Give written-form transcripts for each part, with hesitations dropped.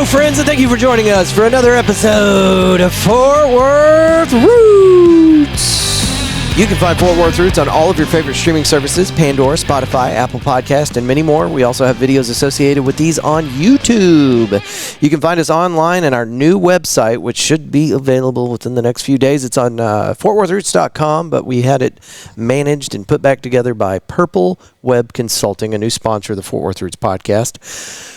friends, and thank you for joining us for another episode of Fort Worth Roots. You can find Fort Worth Roots on all of your favorite streaming services, Pandora, Spotify, Apple Podcast, and many more. We also have videos associated with these on YouTube. You can find us online at our new website, which should be available within the next few days. It's on fortworthroots.com, but we had it managed and put back together by Purple Web Consulting, a new sponsor of the Fort Worth Roots podcast.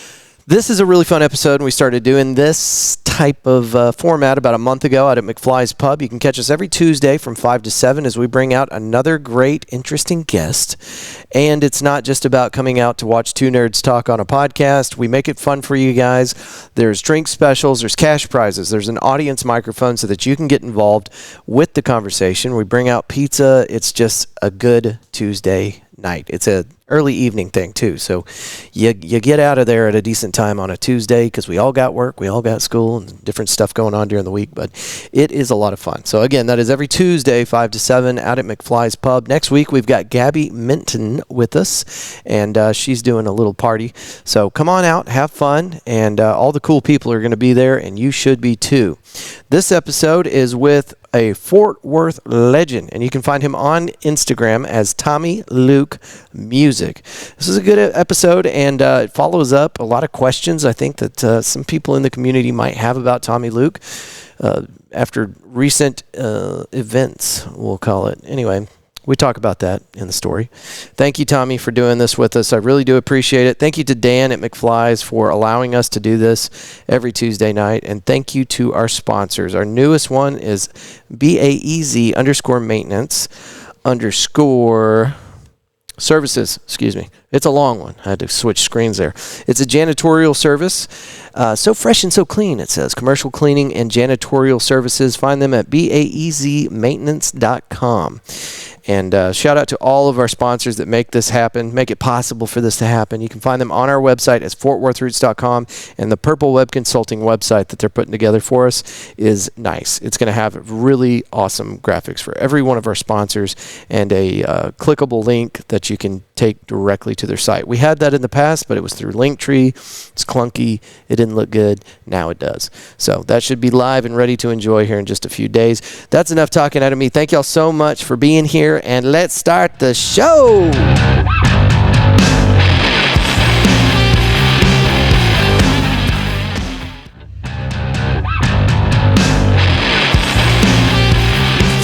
This is a really fun episode, and we started doing this type of format about a month ago out at McFly's Pub. You can catch us every Tuesday from 5 to 7 as we bring out another great, interesting guest. And it's not just about coming out to watch two nerds talk on a podcast. We make it fun for you guys. There's drink specials, there's cash prizes, there's an audience microphone so that you can get involved with the conversation. We bring out pizza. It's just a good Tuesday night. It's a early evening thing too, so you get out of there at a decent time on a Tuesday because we all got work, we all got school, and different stuff going on during the week, but it is a lot of fun. So again, that is every Tuesday 5 to 7 out at McFly's Pub. Next week we've got Gabby Minton with us, and she's doing a little party, so come on out, have fun, and all the cool people are going to be there, and you should be too. This episode is with a Fort Worth legend, and you can find him on Instagram as Tommy Luke Music. This is a good episode, and it follows up a lot of questions I think that some people in the community might have about Tommy Luke after recent events, we'll call it. Anyway, we talk about that in the story. Thank you, Tommy, for doing this with us. I really do appreciate it. Thank you to Dan at McFly's for allowing us to do this every Tuesday night. And thank you to our sponsors. Our newest one is BAEZ_maintenance_services. Excuse me. It's a long one. I had to switch screens there. It's a janitorial service. So fresh and so clean, it says. Commercial cleaning and janitorial services. Find them at BAEZmaintenance.com. And shout out to all of our sponsors that make this happen, make it possible for this to happen. You can find them on our website as fortworthroots.com, and the Purple Web Consulting website that they're putting together for us is nice. It's going to have really awesome graphics for every one of our sponsors and a clickable link that you can take directly to their site. We had that in the past, but it was through Linktree. It's clunky. It didn't look good. Now it does. So that should be live and ready to enjoy here in just a few days. That's enough talking out of me. Thank y'all so much for being here. And let's start the show.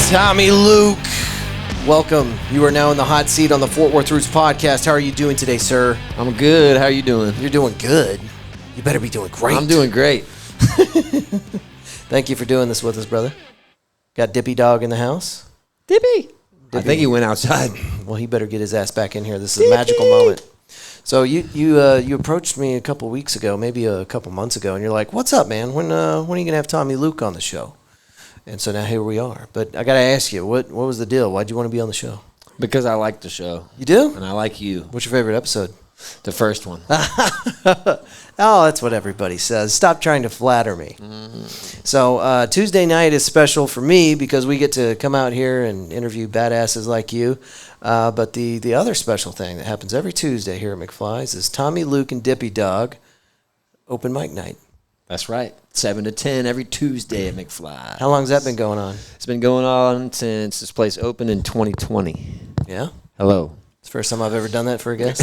Tommy Luke, welcome. You are now in the hot seat on the Fort Worth Roots podcast. How are you doing today, sir? I'm good. How are you doing? You're doing good. You better be doing great. I'm doing great. Thank you for doing this with us, brother. Got Dippy Dog in the house? Dippy. I think he went outside. Well, he better get his ass back in here. This is a magical moment. So you approached me a couple weeks ago, maybe a couple months ago, and you're like, "What's up, man? When are you gonna have Tommy Luke on the show?" And so now here we are. But I gotta ask you, what was the deal? Why'd you want to be on the show? Because I like the show. You do? And I like you. What's your favorite episode? The first one. Oh, that's what everybody says. Stop trying to flatter me. Mm-hmm. So Tuesday night is special for me because we get to come out here and interview badasses like you. But the other special thing that happens every Tuesday here at McFly's is Tommy, Luke, and Dippy Dog open mic night. That's right. 7 to 10 every Tuesday at McFly's. How long has that been going on? It's been going on since this place opened in 2020. Yeah? Hello. It's the first time I've ever done that for a guest.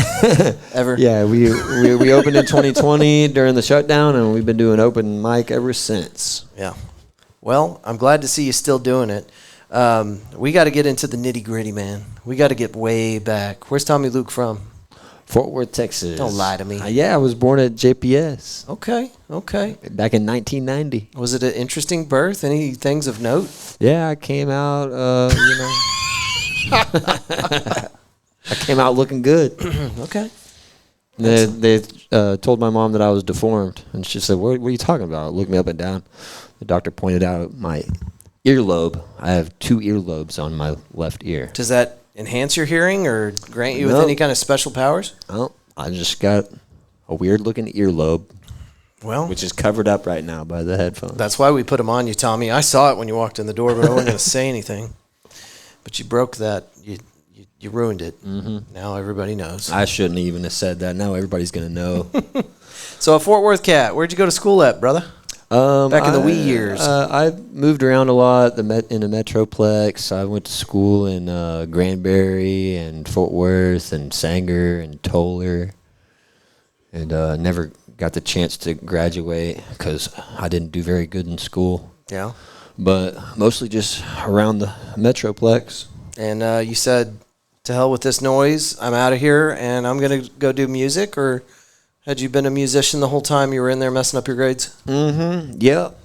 Ever? Yeah, we opened in 2020 during the shutdown, and we've been doing open mic ever since. Yeah. Well, I'm glad to see you still doing it. We got to get into the nitty-gritty, man. We got to get way back. Where's Tommy Luke from? Fort Worth, Texas. Don't lie to me. Yeah, I was born at JPS. Okay. Back in 1990. Was it an interesting birth? Any things of note? Yeah, I came out, I came out looking good. Okay. They told my mom that I was deformed, and she said, what are you talking about? Looked me up and down. The doctor pointed out my earlobe. I have 2 earlobes on my left ear. Does that enhance your hearing or grant you with any kind of special powers? Oh, I just got a weird-looking earlobe, which is covered up right now by the headphones. That's why we put them on you, Tommy. I saw it when you walked in the door, but I wasn't going to say anything. But you broke that. you ruined it. Mm-hmm. Now everybody knows. I shouldn't even have said that. Now everybody's going to know. So a Fort Worth cat, where'd you go to school at, brother? Back in the wee years. I moved around a lot in the Metroplex. I went to school in Granbury and Fort Worth and Sanger and Toller. And never got the chance to graduate because I didn't do very good in school. Yeah. But mostly just around the Metroplex. And you said, to hell with this noise, I'm out of here, and I'm going to go do music? Or had you been a musician the whole time you were in there messing up your grades? Mm-hmm.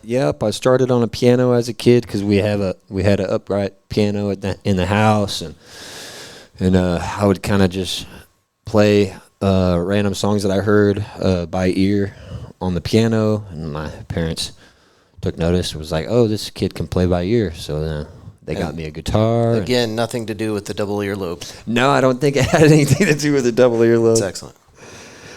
Yep. I started on a piano as a kid because we had an upright piano in the house, and I would kind of just play random songs that I heard by ear on the piano, and my parents took notice. It was like, oh, this kid can play by ear, so they got me a guitar. Again, nothing to do with the double earlobe. No, I don't think it had anything to do with the double earlobe. That's excellent.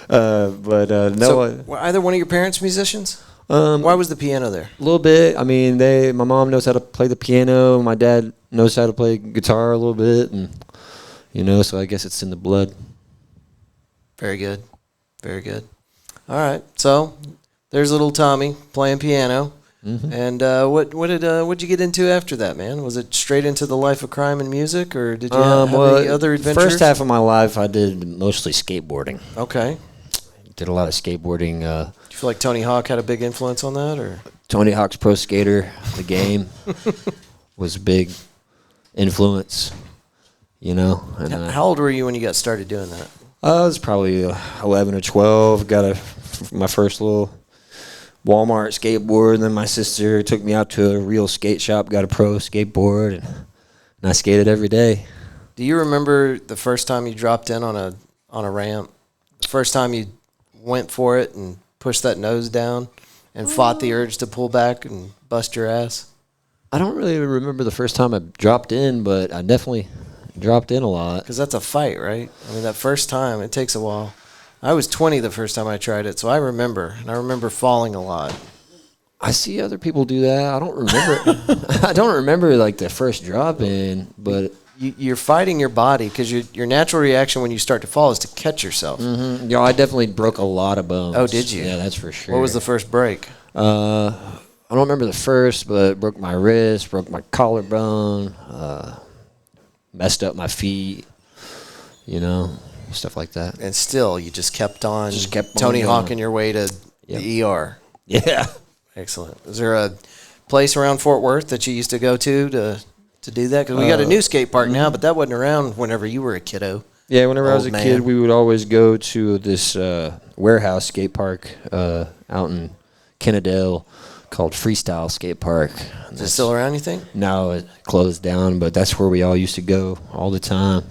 No. So, were either one of your parents musicians? Why was the piano there? A little bit. I mean, my mom knows how to play the piano. My dad knows how to play guitar a little bit, and so I guess it's in the blood. Very good. Very good. All right. So there's little Tommy playing piano. Mm-hmm. And what'd you get into after that, man? Was it straight into the life of crime and music, or did you have any other adventures? First half of my life, I did mostly skateboarding. Okay. Did a lot of skateboarding. Do you feel like Tony Hawk had a big influence on that, or? Tony Hawk's Pro Skater, the game, was a big influence, And, how old were you when you got started doing that? I was probably 11 or 12. Got my first little Walmart skateboard, and then my sister took me out to a real skate shop, got a pro skateboard, and I skated every day. Do you remember the first time you dropped in on a ramp? The first time you went for it and pushed that nose down and fought the urge to pull back and bust your ass? I don't really remember the first time I dropped in, but I definitely dropped in a lot. Because that's a fight, right? I mean, that first time, it takes a while. I was 20 the first time I tried it, so I remember. And I remember falling a lot. I see other people do that. I don't remember. I don't remember, like, the first drop in, but... You're fighting your body because your natural reaction when you start to fall is to catch yourself. Mm-hmm. Yeah, I definitely broke a lot of bones. Oh, did you? Yeah, that's for sure. What was the first break? I don't remember the first, but broke my wrist, broke my collarbone, messed up my feet, stuff like that. And still, you just kept on. Just kept Tony on Hawking your way to the ER. Yeah. Excellent. Is there a place around Fort Worth that you used to go to do that? Because we got a new skate park now, but that wasn't around whenever you were a kiddo. Yeah, whenever I was a kid, we would always go to this warehouse skate park out in Kennedale called Freestyle Skate Park. Is it still around, you think? No, it closed down, but that's where we all used to go all the time.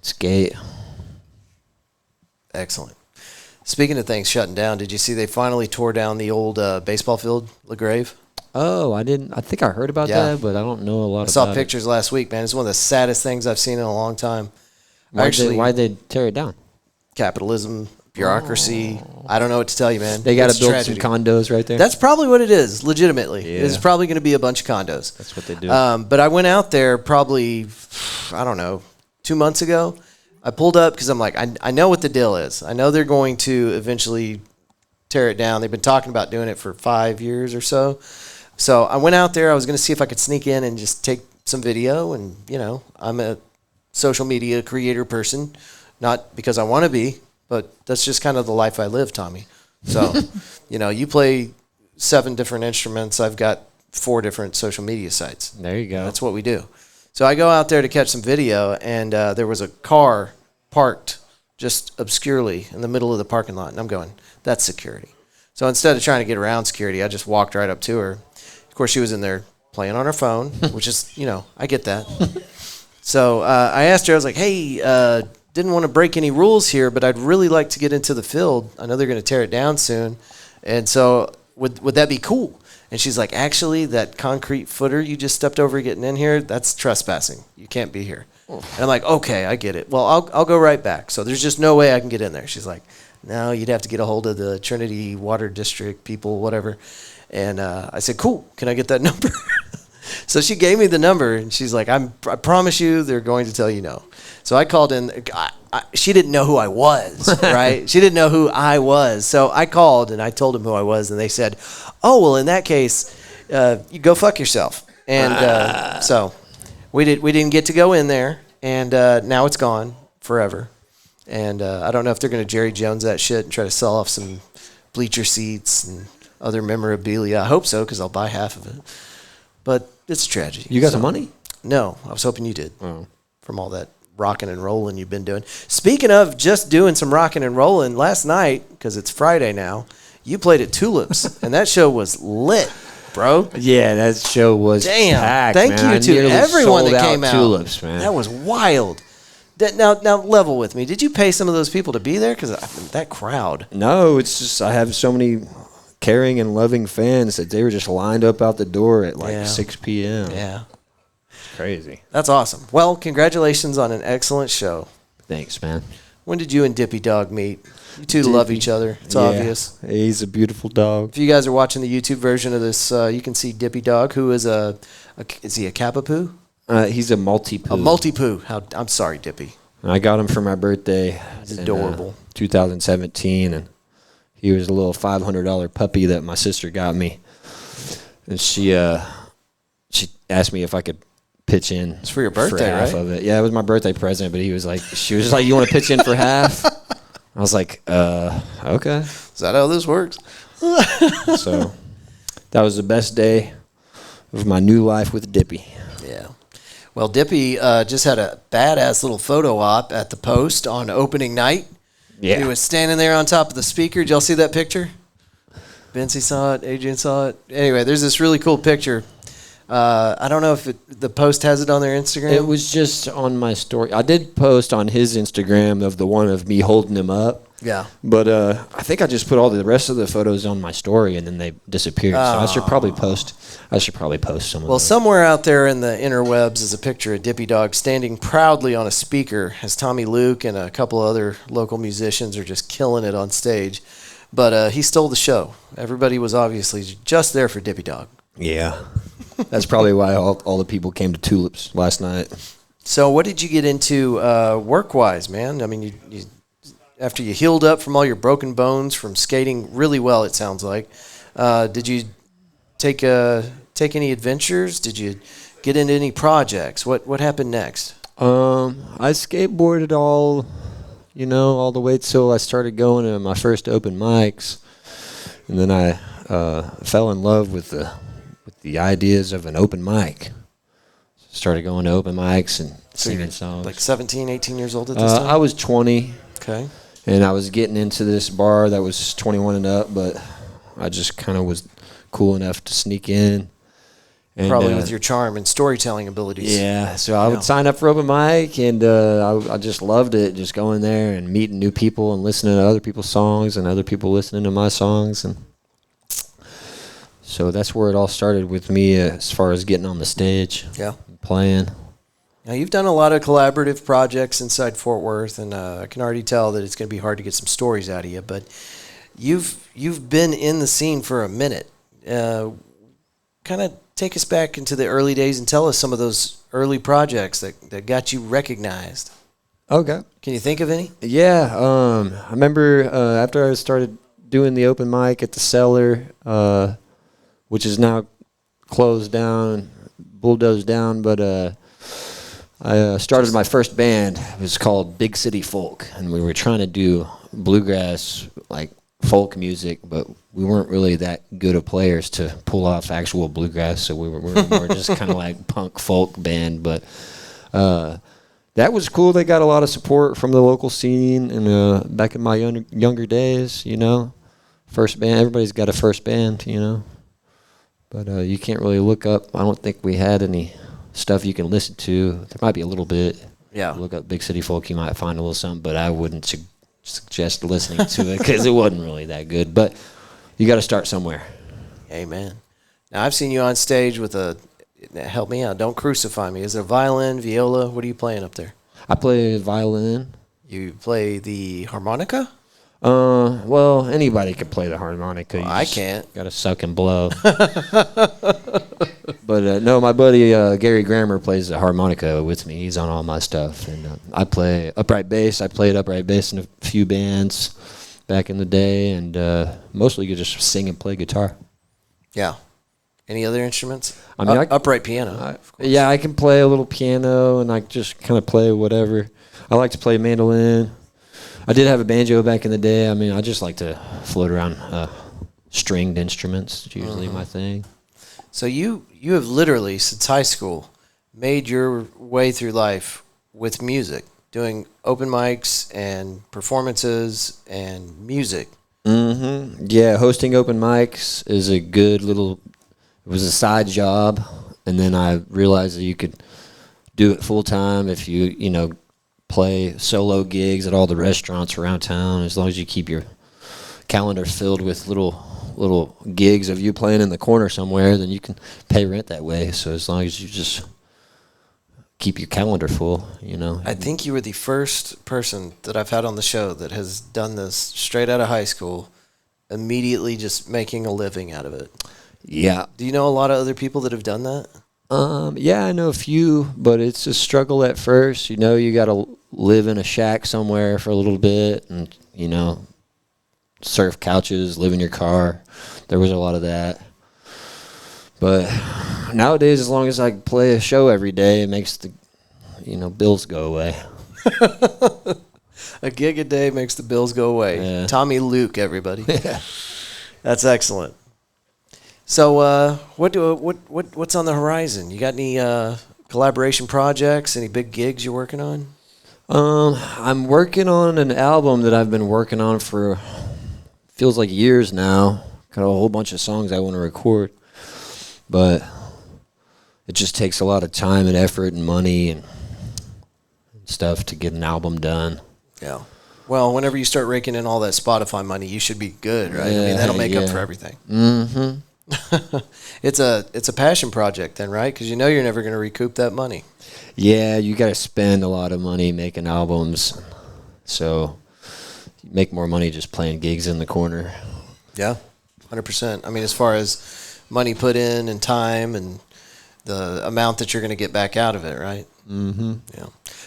Skate. Excellent. Speaking of things shutting down, did you see they finally tore down the old baseball field, LaGrave? Oh, I didn't. I think I heard about that, but I don't know a lot about it. I saw pictures last week, man. It's one of the saddest things I've seen in a long time. Why'd they tear it down? Capitalism, bureaucracy. Oh. I don't know what to tell you, man. They got to build some condos right there. That's probably what it is, legitimately. Yeah. It's probably going to be a bunch of condos. That's what they do. But I went out there probably, 2 months ago. I pulled up because I'm like, I know what the deal is. I know they're going to eventually tear it down. They've been talking about doing it for 5 years or so. So I went out there. I was going to see if I could sneak in and just take some video. And, I'm a social media creator person, not because I want to be, but that's just kind of the life I live, Tommy. So, you play 7 different instruments. I've got 4 different social media sites. There you go. That's what we do. So I go out there to catch some video, and there was a car parked just obscurely in the middle of the parking lot. And I'm going, that's security. So instead of trying to get around security, I just walked right up to her. Of course, she was in there playing on her phone, which is, I get that. So I asked her, I was like, hey, didn't want to break any rules here, but I'd really like to get into the field. I know they're going to tear it down soon. And so would that be cool? And she's like, actually, that concrete footer you just stepped over getting in here, that's trespassing. You can't be here. And I'm like, okay, I get it. Well, I'll go right back. So there's just no way I can get in there. She's like, no, you'd have to get a hold of the Trinity Water District people, whatever. And I said, cool, can I get that number? So she gave me the number, and she's like, I promise you they're going to tell you no. So I called in. She didn't know who I was, right? She didn't know who I was. So I called, and I told them who I was, and they said, oh, well, in that case, you go fuck yourself. And so we didn't get to go in there, and now it's gone forever. And I don't know if they're going to Jerry Jones that shit and try to sell off some bleacher seats and other memorabilia. I hope so, because I'll buy half of it. But it's a tragedy. You got some money? No, I was hoping you did. From all that rocking and rolling you've been doing. Speaking of just doing some rocking and rolling, last night, because it's Friday now, you played at Tulips, and that show was lit, bro. Yeah, that show was packed, Thank man. you to everyone that came out. Tulips, man. That was wild. Now level with me. Did you pay some of those people to be there? Because that crowd. No, it's just I have so many caring and loving fans that they were just lined up out the door at 6 p.m. Yeah. It's crazy. That's awesome. Well, congratulations on an excellent show. Thanks, man. When did you and Dippy Dog meet? You two love each other. It's obvious. He's a beautiful dog. If you guys are watching the YouTube version of this, you can see Dippy Dog, who is is he a Kapapoo? He's a multi-poo. A multi-poo. I'm sorry, Dippy. I got him for my birthday. He's adorable. 2017, and he was a little $500 puppy that my sister got me. And she asked me if I could pitch in. It's for your birthday, for half right? of it. Yeah, it was my birthday present, but she was just like, you want to pitch in for half? I was like, okay. Is that how this works? So that was the best day of my new life with Dippy. Yeah. Well, Dippy just had a badass little photo op at the Post on opening night. Yeah. He was standing there on top of the speaker. Did y'all see that picture? Benzie saw it. Adrian saw it. Anyway, there's this really cool picture. I don't know if the Post has it on their Instagram. It was just on my story. I did post on his Instagram of the one of me holding him up. Yeah. But I think I just put all the rest of the photos on my story, and then they disappeared. So I should probably post some of Well, those. somewhere out there in the interwebs is a picture of Dippy Dog standing proudly on a speaker as Tommy Luke and a couple other local musicians are just killing it on stage. But he stole the show. Everybody was obviously just there for Dippy Dog. Yeah. That's probably why all the people came to Tulips last night. So what did you get into work-wise, man? I mean, you after you healed up from all your broken bones from skating really well, it sounds like, did you take any adventures? Did you get into any projects? What happened next? I skateboarded all the way till I started going to my first open mics, and then I fell in love with the ideas of an open mic. Started going to open mics and singing songs. Like 17, 18 years old at this time? I was 20. Okay. And I was getting into this bar that was 21 and up, but I just kind of was cool enough to sneak in. And, probably with your charm and storytelling abilities. Yeah, so I would sign up for open mic, and I just loved it, just going there and meeting new people and listening to other people's songs and other people listening to my songs. And so that's where it all started with me as far as getting on the stage, playing. Now, you've done a lot of collaborative projects inside Fort Worth, and I can already tell that it's going to be hard to get some stories out of you, but you've been in the scene for a minute. Kind of take us back into the early days and tell us some of those early projects that got you recognized. Okay. Can you think of any? Yeah. I remember after I started doing the open mic at the Cellar, which is now closed down, bulldozed down, but I started my first band. It was called Big City Folk, and we were trying to do bluegrass, like folk music, but we weren't really that good of players to pull off actual bluegrass, so we were more just kind of like punk folk band. But that was cool. They got a lot of support from the local scene, and back in my younger days, first band. Everybody's got a first band, but you can't really look up. I don't think we had any stuff you can listen to. There might be a little bit. Yeah. Look up Big City Folk, you might find a little something, but I wouldn't suggest listening to it because it wasn't really that good. But you got to start somewhere. Amen. Now, I've seen you on stage with help me out, don't crucify me. Is it a violin, viola? What are you playing up there? I play violin. You play the harmonica? Well, anybody could play the harmonica. Well, I can't. Got to suck and blow. But no, my buddy Gary Grammer plays the harmonica with me. He's on all my stuff, and I play upright bass. I played upright bass in a few bands back in the day, and mostly you just sing and play guitar. Yeah. Any other instruments? I mean, upright piano. Yeah, I can play a little piano, and I just kind of play whatever. I like to play mandolin. I did have a banjo back in the day. I mean, I just like to float around stringed instruments. It's usually my thing. So you have literally, since high school, made your way through life with music, doing open mics and performances and music. Mm-hmm. Yeah, hosting open mics is a good little... It was a side job, and then I realized that you could do it full-time if you play solo gigs at all the restaurants around town. As long as you keep your calendar filled with little gigs of you playing in the corner somewhere, then you can pay rent that way. So as long as you just keep your calendar full, I think you were the first person that I've had on the show that has done this straight out of high school, immediately just making a living out of it. Yeah. Do you know a lot of other people that have done that? Yeah, I know a few, but it's a struggle at first. You got to live in a shack somewhere for a little bit and, surf couches, live in your car. There was a lot of that. But nowadays, as long as I play a show every day, it makes the, bills go away. A gig a day makes the bills go away. Yeah. Tommy Luke, everybody. Yeah. That's excellent. So, what's on the horizon? You got any collaboration projects? Any big gigs you're working on? I'm working on an album that I've been working on for feels like years now. Got a whole bunch of songs I want to record, but it just takes a lot of time and effort and money and stuff to get an album done. Yeah. Well, whenever you start raking in all that Spotify money, you should be good, right? Yeah, I mean, that'll make up for everything. Mm-hmm. It's a passion project then, right? Because you're never going to recoup that money. Yeah, you got to spend a lot of money making albums, so you make more money just playing gigs in the corner. Yeah, 100%. I mean, as far as money put in and time and the amount that you're going to get back out of it, right? Mm-hmm. Yeah.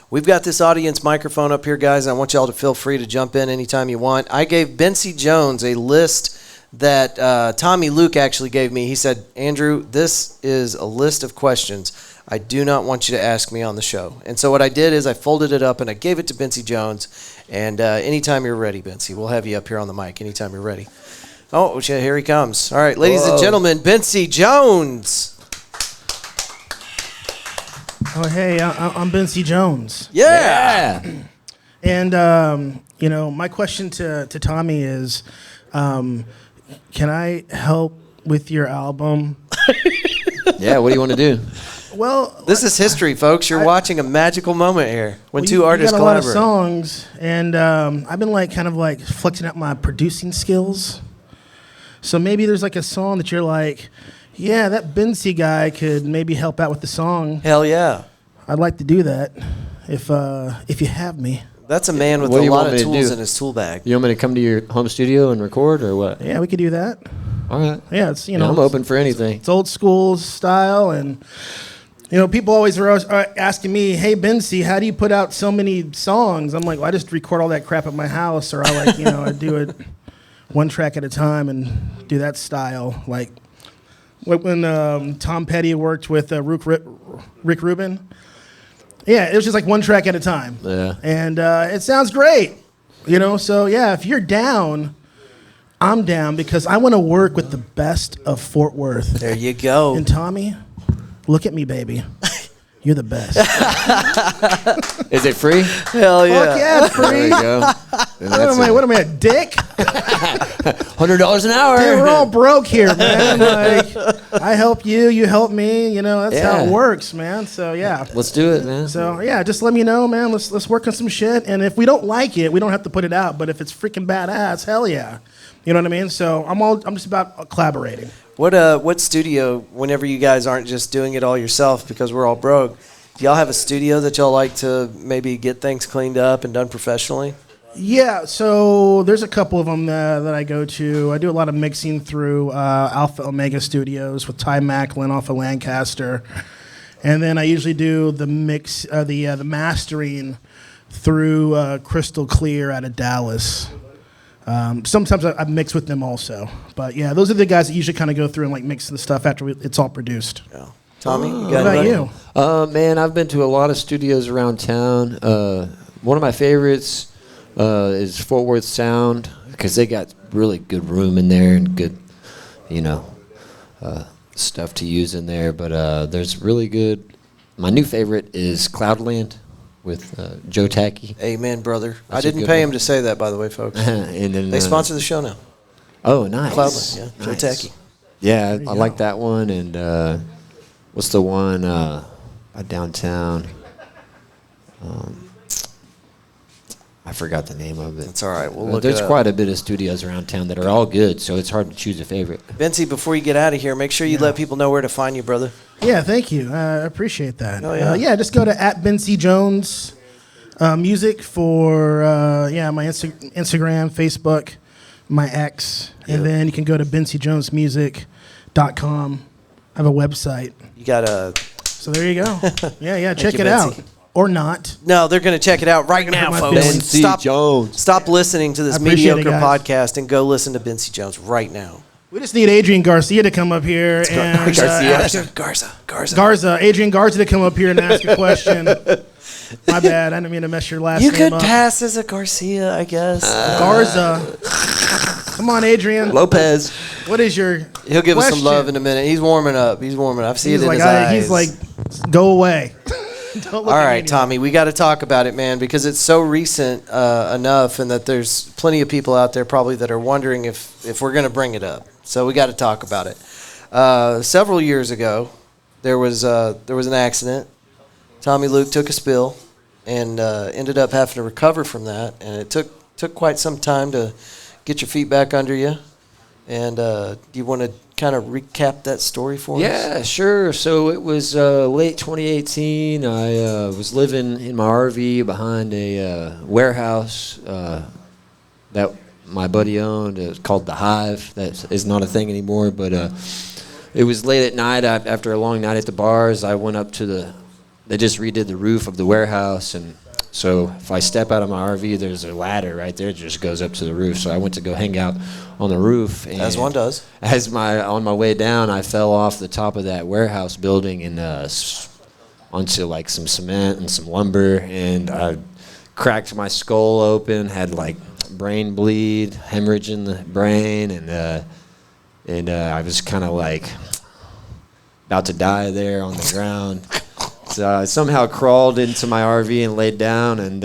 We've got this audience microphone up here, guys, and I want y'all to feel free to jump in anytime you want. I gave Bency Jones a list that Tommy Luke actually gave me. He said, Andrew, this is a list of questions I do not want you to ask me on the show. And so what I did is I folded it up and I gave it to Bency Jones. And anytime you're ready, Bency, we'll have you up here on the mic anytime you're ready. Oh, here he comes. All right, ladies and gentlemen, Bency Jones. Oh, hey, I'm Bency Jones. Yeah. And, my question to Tommy is, can I help with your album? Yeah, what do you want to do? Well, this is history, folks. You're watching a magical moment here when two artists got a collaborate. lot of songs, and I've been kind of flexing out my producing skills. So maybe there's a song that you're like, yeah, that Bency guy could maybe help out with the song. Hell yeah. I'd like to do that if you have me. That's a man with a lot of tools in his tool bag. You want me to come to your home studio and record, or what? Yeah, we could do that. All right. Yeah, it's I'm open for anything. It's old school style, and people always are asking me, "Hey, Bency, how do you put out so many songs?" I'm like, "Well, I just record all that crap at my house, or I I do it one track at a time and do that style." Like when Tom Petty worked with Rick Rubin. Yeah, it was just one track at a time. Yeah. And it sounds great, So, yeah, if you're down, I'm down because I want to work with the best of Fort Worth. There you go. And Tommy, look at me, baby. You're the best. Is it free? Hell yeah. Fuck yeah, it's free. There you go. What am I, a dick? $100 an hour. Dude, we're all broke here, man. I help you, you help me. That's how it works, man. So, yeah. Let's do it, man. So, yeah, just let me know, man. Let's work on some shit. And if we don't like it, we don't have to put it out. But if it's freaking badass, hell yeah. You know what I mean? So I'm just about collaborating. What studio, whenever you guys aren't just doing it all yourself because we're all broke, do y'all have a studio that y'all like to maybe get things cleaned up and done professionally? Yeah, so there's a couple of them that I go to. I do a lot of mixing through Alpha Omega Studios with Ty Macklin off of Lancaster, and then I usually do the the mastering through Crystal Clear out of Dallas. Sometimes I mix with them also, but yeah, those are the guys that usually kind of go through and like mix the stuff after it's all produced. Yeah. Tommy, you What got about anybody? you? Man, I've been to a lot of studios around town. One of my favorites is Fort Worth Sound because they got really good room in there and good, stuff to use in there. But there's really good. My new favorite is Cloudland with Joe Tacky. Amen, brother. That's I a didn't good pay one. him to say that, by the way, folks. And then They sponsor the show now. Oh, nice. Cloudland, yeah. Joe Nice. Tacky. Yeah, you I like go. that one. And what's the one downtown? I forgot the name of it. It's all right. We'll look There's it up. quite a bit of studios around town that are all good, so it's hard to choose a favorite. Vincey, before you get out of here, make sure you let people know where to find you, brother. Yeah, thank you. I appreciate that. Oh, yeah. Just go to @BenCJones music for my Instagram, Facebook, my X, and then you can go to BenCJonesMusic.com. I have a website. You got a... So there you go. Yeah, check you, it out. Vincey. Or not. No, they're going to check it out right gonna now, hurt my folks. feelings. Bency Stop, Jones. stop listening to this I appreciate it, mediocre guys. podcast and go listen to Bency Jones right now. We just need Adrian Garcia to come up here and Garza. Adrian Garza to come up here and ask a question. My bad. I didn't mean to mess your last You name could up. pass as a Garcia, I guess. Garza. Come on, Adrian. Lopez. What is your He'll give us some question? love in a minute. He's warming up. I see He's it in like, his eyes. he's like, go away. Don't look all at me right, anymore. Tommy, we got to talk about it, man, because it's so recent enough, and that there's plenty of people out there probably that are wondering if we're going to bring it up. So we got to talk about it. Several years ago, there was an accident. Tommy Luke took a spill and ended up having to recover from that, and it took quite some time to get your feet back under you. And do you want to kind of recap that story for us? Yeah, sure. So it was late 2018. I was living in my RV behind a warehouse that my buddy owned. It was called The Hive. That is not a thing anymore, but it was late at night. After a long night at the bars, I went up to they just redid the roof of the warehouse, and so if I step out of my RV, there's a ladder right there that just goes up to the roof. So I went to go hang out on the roof. And As one does. on my way down, I fell off the top of that warehouse building and onto like some cement and some lumber, and I cracked my skull open, had like brain bleed, hemorrhage in the brain, and I was kind of like about to die there on the ground. So I somehow crawled into my RV and laid down, and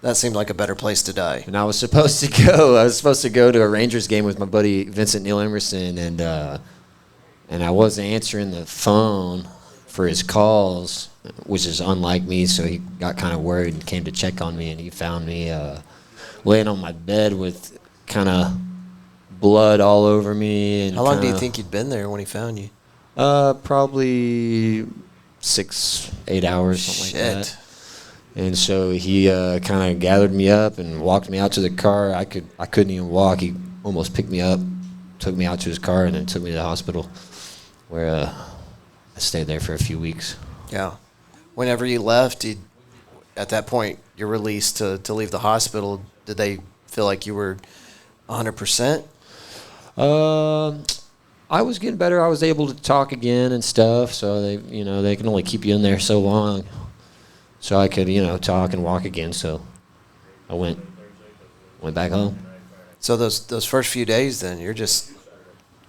That seemed like a better place to die. I was supposed to go. I was supposed to go to a Rangers game with my buddy Vincent Neil Emerson, and I wasn't answering the phone for his calls, which is unlike me. So he got kind of worried and came to check on me, and he found me laying on my bed with kind of blood all over me. And How long do you kinda- think you'd been there when he found you? Probably 6-8 hours, something like that. Shit. And so he kind of gathered me up and walked me out to the car. I couldn't even walk. He almost picked me up, took me out to his car, and then took me to the hospital, where I stayed there for a few weeks. Yeah. Whenever you left, at that point, you're released to leave the hospital. Did they feel like you were 100%? I was getting better. I was able to talk again and stuff. So they can only keep you in there so long. So I could talk and walk again. So I went back home. So those first few days, then you're just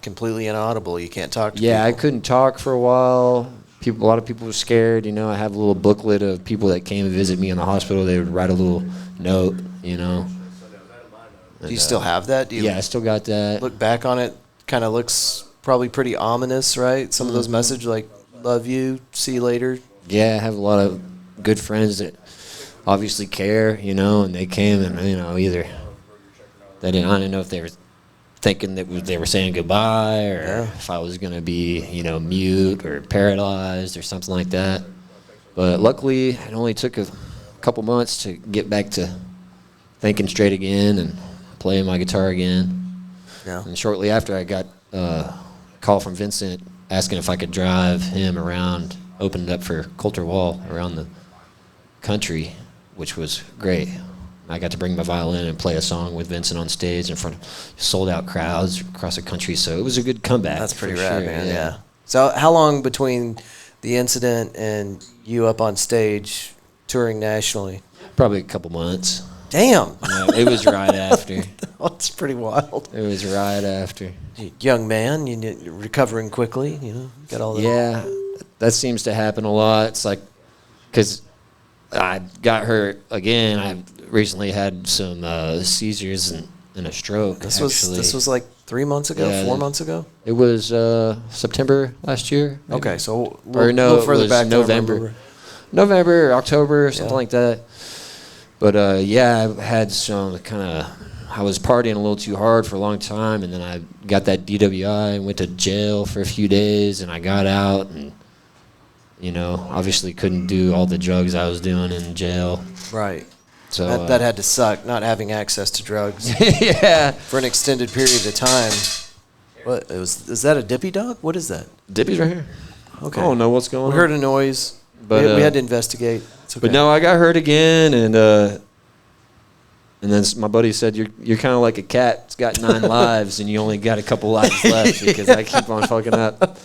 completely inaudible. You can't talk to Yeah, I people. couldn't talk for a while. A lot of people were scared. I have a little booklet of people that came and visit me in the hospital. They would write a little note. Do you still have that? Do you Yeah, I still got that. look back on it? Kind of looks probably pretty ominous, right? Some of those messages like "love you," "see you later." Yeah, I have a lot of good friends that obviously care, and they came and either I didn't know if they were thinking that they were saying goodbye, or if I was gonna be mute or paralyzed or something like that. But luckily, it only took a couple months to get back to thinking straight again and playing my guitar again. Yeah. And shortly after, I got a call from Vincent asking if I could drive him around, opened it up for Coulter Wall around the country, which was great. I got to bring my violin and play a song with Vincent on stage in front of sold-out crowds across the country, so it was a good comeback. That's pretty for rad, sure, man. Yeah. So how long between the incident and you up on stage touring nationally? Probably a couple months. Damn. Yeah, it was right after. That's pretty wild. It was right after. Young man, you're recovering quickly, got all that. Yeah, that seems to happen a lot. It's like, because I got hurt again. I recently had some seizures and a stroke. This actually. was like 3 months ago, Yeah, 4 months ago? It was September last year. Maybe. Okay, so Or no, little further it was back. November, October, something Yeah. like that. But yeah, I had some I was partying a little too hard for a long time, and then I got that DWI and went to jail for a few days, and I got out, and obviously couldn't do all the drugs I was doing in jail. Right. So That had to suck, not having access to drugs yeah, for an extended period of time. What is that a dippy dog? What is that? Dippy's right here. Okay. I don't know what's going We on. heard a noise, But, we had to investigate. It's okay. But no, I got hurt again, and then my buddy said, you're kind of like a cat. It's got 9 lives, and you only got a couple lives left because I keep on fucking up.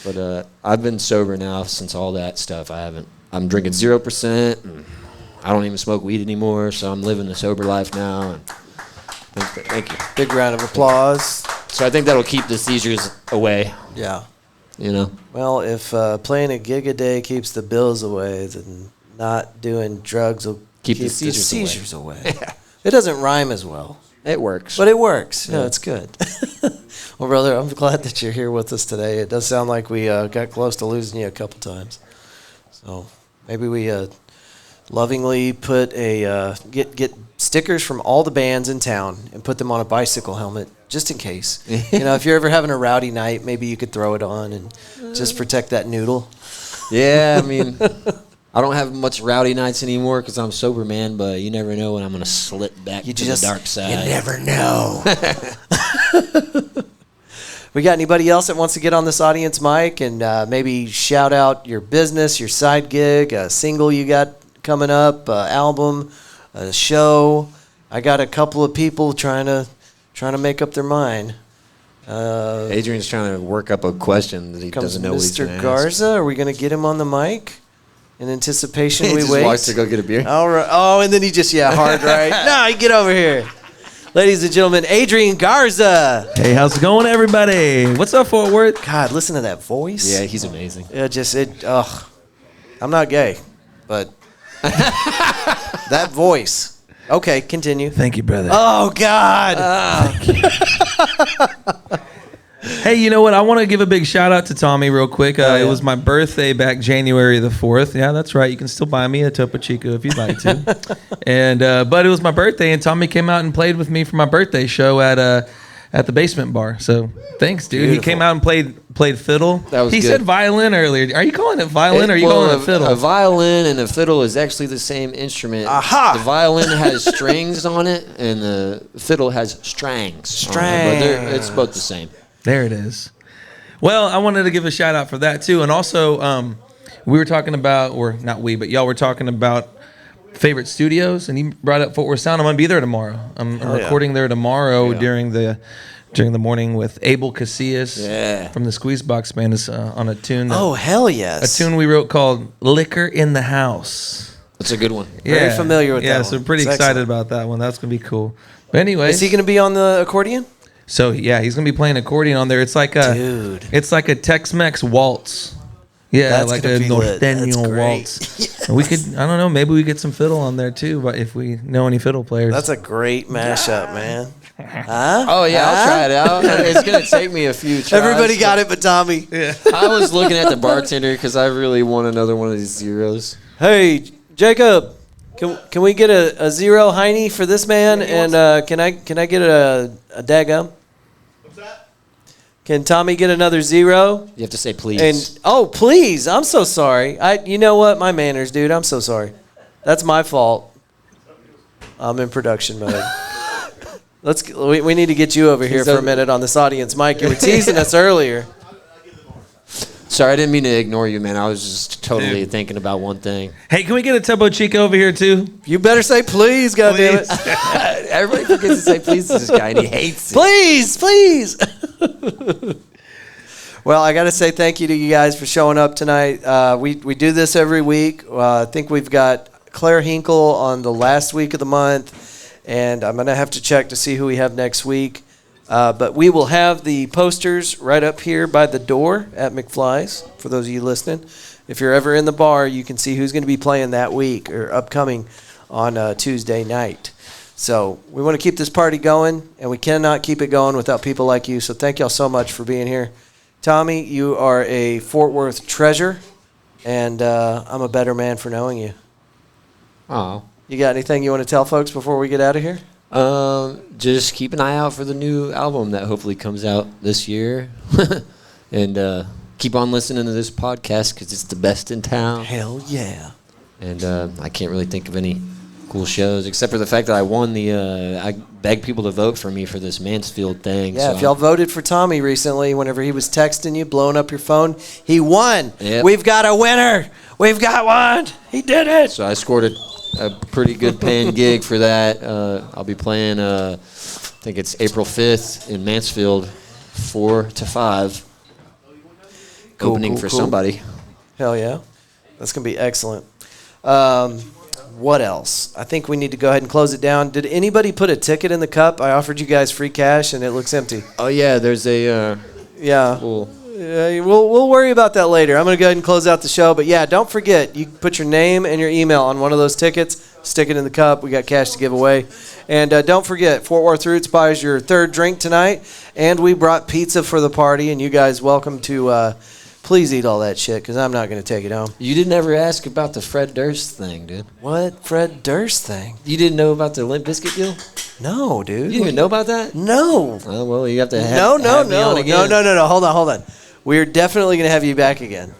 But I've been sober now since all that stuff. I'm drinking 0%, and I don't even smoke weed anymore, so I'm living a sober life now. And thank you. Big round of applause. So I think that'll keep the seizures away, Yeah. Well, if playing a gig a day keeps the bills away, then not doing drugs will Keep keep the seizures away. It doesn't rhyme as well, It works. but it works. Yeah, Yeah. it's good. Well, brother, I'm glad that you're here with us today. It does sound like we got close to losing you a couple times. So maybe we lovingly put get stickers from all the bands in town and put them on a bicycle helmet just in case. If you're ever having a rowdy night, maybe you could throw it on and just protect that noodle. Yeah, I mean, I don't have much rowdy nights anymore because I'm sober, man, but you never know when I'm going to slip back to the dark side. You never know. We got anybody else that wants to get on this audience mic and maybe shout out your business, your side gig, a single you got coming up, album, a show? I got a couple of people trying to make up their mind. Adrian's trying to work up a question that he doesn't know what he's Mr. going to Garza, are we going to get him on the mic? In anticipation, He we just wait. walks to go get a beer. All right. Oh, and then he just, hard right. No, you get over here. Ladies and gentlemen, Adrian Garza. Hey, how's it going, everybody? What's up, Fort Worth? God, listen to that voice. Yeah, he's amazing. I'm not gay, but that voice. Okay, continue. Thank you, brother. Oh, God. Hey, you know what? I want to give a big shout out to Tommy real quick. Yeah. It was my birthday back January the 4th. Yeah, that's right. You can still buy me a Topo Chico if you'd like to. And but it was my birthday, and Tommy came out and played with me for my birthday show at the Basement Bar. So thanks, dude. Beautiful. He came out and played fiddle. That was he good. said violin earlier. Are you calling it violin or are you calling it fiddle? A violin and a fiddle is actually the same instrument. Aha! The violin has strings on it, and the fiddle has strangs. But it's both the same. There it is. Well, I wanted to give a shout out for that too. And also, we were talking about, or not we, but y'all were talking about favorite studios, and you brought up Fort Worth Sound. I'm going to be there tomorrow. I'm recording there tomorrow during the morning with Abel Casillas from the Squeezebox Band is on a tune. Hell yes. A tune we wrote called Liquor in the House. That's a good one. Very familiar with that Yeah, one. so pretty It's excited excellent. about that one. That's going to be cool. But anyways. Is he going to be on the accordion? So yeah, he's gonna be playing accordion on there. It's like it's like a Tex-Mex waltz. Yeah, That's like gonna a be lit. That's norteño great. waltz. Yes. And we could, I don't know, maybe we get some fiddle on there too. But if we know any fiddle players, That's a great mashup, man. Huh? Oh, yeah, I'll try it out. It's going to take me a few tries. Everybody got it but Tommy. I was looking at the bartender because I really want another one of these zeros. Hey, Jacob, can we get a zero Heine for this man? And can I get a daggum? What's that? Can Tommy get another zero? You have to say please. And please, I'm so sorry. You know what? My manners, dude. I'm so sorry. That's my fault. I'm in production mode. We need to get you over here for a minute on this audience mic. You were teasing us earlier. Sorry, I didn't mean to ignore you, man. I was just totally thinking about one thing. Hey, can we get a Topo Chico over here too? You better say please, goddammit. Everybody forgets to say please to this guy, and he hates it. Please. Well, I got to say thank you to you guys for showing up tonight. We do this every week. I think we've got Claire Hinkle on the last week of the month, and I'm going to have to check to see who we have next week. But we will have the posters right up here by the door at McFly's, for those of you listening. If you're ever in the bar, you can see who's going to be playing that week or upcoming on Tuesday night. So we want to keep this party going, and we cannot keep it going without people like you. So thank y'all so much for being here. Tommy, you are a Fort Worth treasure, and I'm a better man for knowing you. Oh. You got anything you want to tell folks before we get out of here? Just keep an eye out for the new album that hopefully comes out this year. And keep on listening to this podcast because it's the best in town. Hell yeah. And I can't really think of any cool shows except for the fact that I won I begged people to vote for me for this Mansfield thing. Yeah, so if y'all voted for Tommy recently, whenever he was texting you, blowing up your phone, he won. Yep. We've got a winner. We've got one. He did it. So I scored a pretty good paying gig for that. I'll be playing, I think it's April 5th in Mansfield, 4 to 5. Cool, opening for somebody. Hell yeah. That's going to be excellent. What else? I think we need to go ahead and close it down. Did anybody put a ticket in the cup? I offered you guys free cash, and it looks empty. Oh, yeah, there's a... yeah. Cool. We'll worry about that later. I'm going to go ahead and close out the show. But, yeah, don't forget, you put your name and your email on one of those tickets. Stick it in the cup. We got cash to give away. And don't forget, Fort Worth Roots buys your third drink tonight. And we brought pizza for the party. And you guys welcome to please eat all that shit because I'm not going to take it home. You didn't ever ask about the Fred Durst thing, dude. What Fred Durst thing? You didn't know about the Limp Bizkit deal? No, dude. You didn't even know about that? No. Oh, well, you have to have No. me on again. No. Hold on. We're definitely going to have you back again.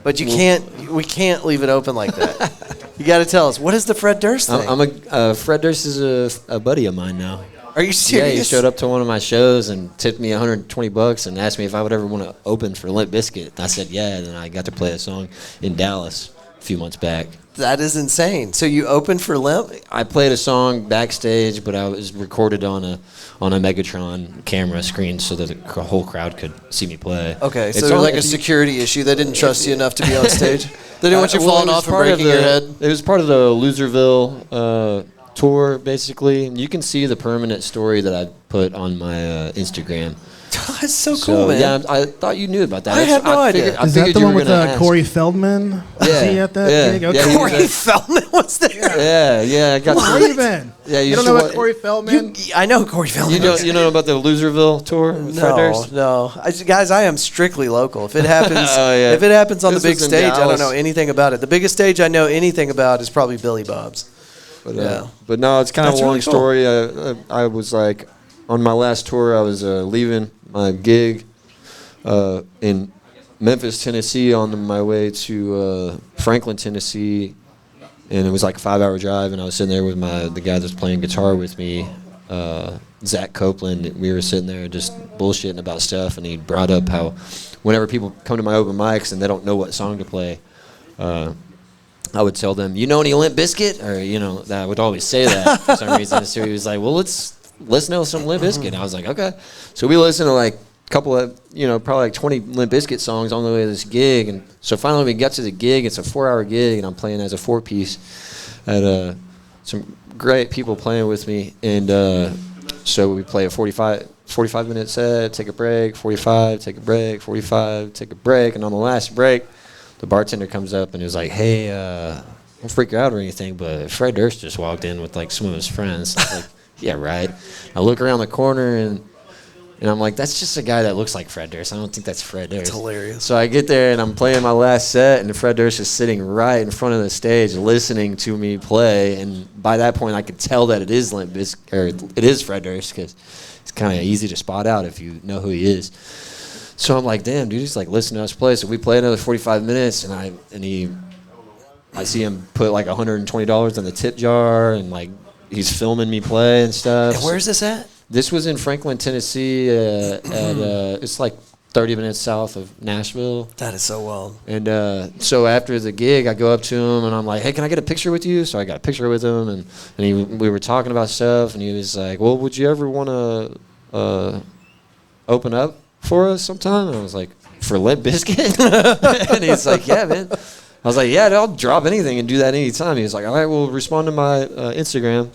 But we can't leave it open like that. You got to tell us, what is the Fred Durst thing? Fred Durst is a buddy of mine now. Are you serious? Yeah, he showed up to one of my shows and tipped me $120 and asked me if I would ever want to open for Limp Bizkit. I said yeah, and then I got to play a song in Dallas a few months back. That is insane. So you opened for Limp? I played a song backstage, but I was recorded on a Megatron camera screen so that the whole crowd could see me play. Okay, so there's like a security issue. They didn't trust you enough to be on stage? They didn't want you falling off and breaking your head? It was part of the Loserville tour, basically. You can see the permanent story that I put on my Instagram. That's so cool, man. Yeah, I thought you knew about that. I had no idea. Is that the one with Corey Feldman? Was he at that gig? Okay. Yeah, Corey Feldman was there. Yeah. I got Where you been? Yeah, you don't know about Corey Feldman? I know Corey Feldman. You know about the Loserville tour? With Fred Durst? No. Guys, I am strictly local. If it happens, if it happens on the big stage, I don't know anything about it. The biggest stage I know anything about is probably Billy Bob's. But no, it's kind of a long story. I was like, on my last tour, I was leaving my gig in Memphis, Tennessee, on my way to Franklin, Tennessee, and it was like a 5-hour drive. And I was sitting there with the guy that's playing guitar with me, Zach Copeland. We were sitting there just bullshitting about stuff, and he brought up how whenever people come to my open mics and they don't know what song to play, I would tell them, you know any Limp Bizkit? Or, I would always say that for some reason. So he was like, well, let's know some Limp Bizkit. I was like, okay. So we listened to like a couple of, probably like 20 Limp Bizkit songs on the way to this gig. And so finally we got to the gig. It's a 4-hour gig, and I'm playing as a 4-piece at some great people playing with me. And so we play a 45-minute set, take a break, 45, take a break, 45, take a break. And on the last break, the bartender comes up and is like, hey, don't freak out or anything, but Fred Durst just walked in with like some of his friends. I was like, yeah, right. I look around the corner and I'm like, that's just a guy that looks like Fred Durst. I don't think that's Fred Durst. It's hilarious. So I get there and I'm playing my last set, and Fred Durst is sitting right in front of the stage listening to me play. And by that point, I could tell that it is it is Fred Durst, because it's kind of easy to spot out if you know who he is. So I'm like, damn, dude, he's like listening to us play. So we play another 45 minutes, and I see him put like $120 in the tip jar and like he's filming me play and stuff. And where's this at? This was in Franklin, Tennessee. It's like 30 minutes south of Nashville. That is so wild. And so after the gig, I go up to him and I'm like, "Hey, can I get a picture with you?" So I got a picture with him, and we were talking about stuff, and he was like, "Well, would you ever want to open up for us sometime?" And I was like, "For Limp Bizkit?" And he's like, "Yeah, man." I was like, "Yeah, I'll drop anything and do that anytime." He was like, "All right, well, respond to my Instagram."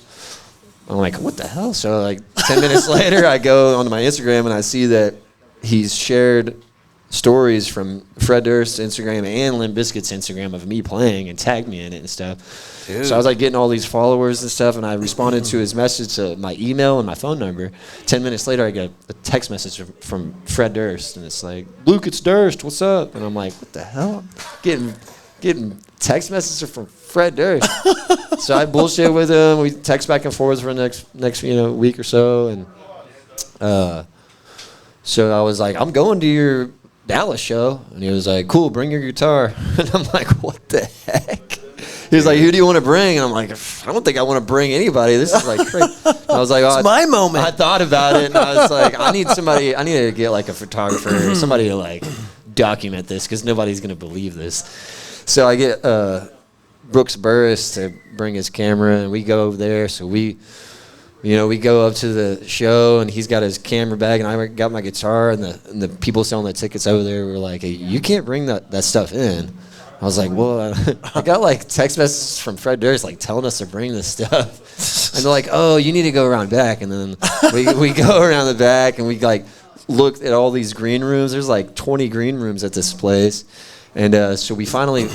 I'm like, "What the hell?" So like 10 minutes later, I go onto my Instagram and I see that he's shared stories from Fred Durst's Instagram and Limp Bizkit's Instagram of me playing and tagged me in it and stuff. Dude. So I was like getting all these followers and stuff, and I responded to his message to my email and my phone number. 10 minutes later, I get a text message from Fred Durst, and it's like, "Luke, it's Durst, what's up?" And I'm like, "What the hell?" Getting text messages from Fred Durst. So I bullshit with him. We text back and forth for the next week or so, and so I was like, "I'm going to your Dallas show," and he was like, "Cool, bring your guitar." And I'm like, "What the heck?" He was like, "Who do you want to bring?" And I'm like, "I don't think I want to bring anybody. This is like crazy." I was like, "Oh, it's my moment." I thought about it, and I was like, I need to get like a photographer or somebody to like document this because nobody's gonna believe this. So I get Brooks Burris to bring his camera, and we go over there. So we go up to the show, and he's got his camera bag, and I got my guitar, and the people selling the tickets over there were like, "Hey, you can't bring that stuff in." I was like, "Well, I got like text messages from Fred Durst like telling us to bring this stuff." And they're like, "Oh, you need to go around back." And then we go around the back, and we like looked at all these green rooms. There's like 20 green rooms at this place. And so we finally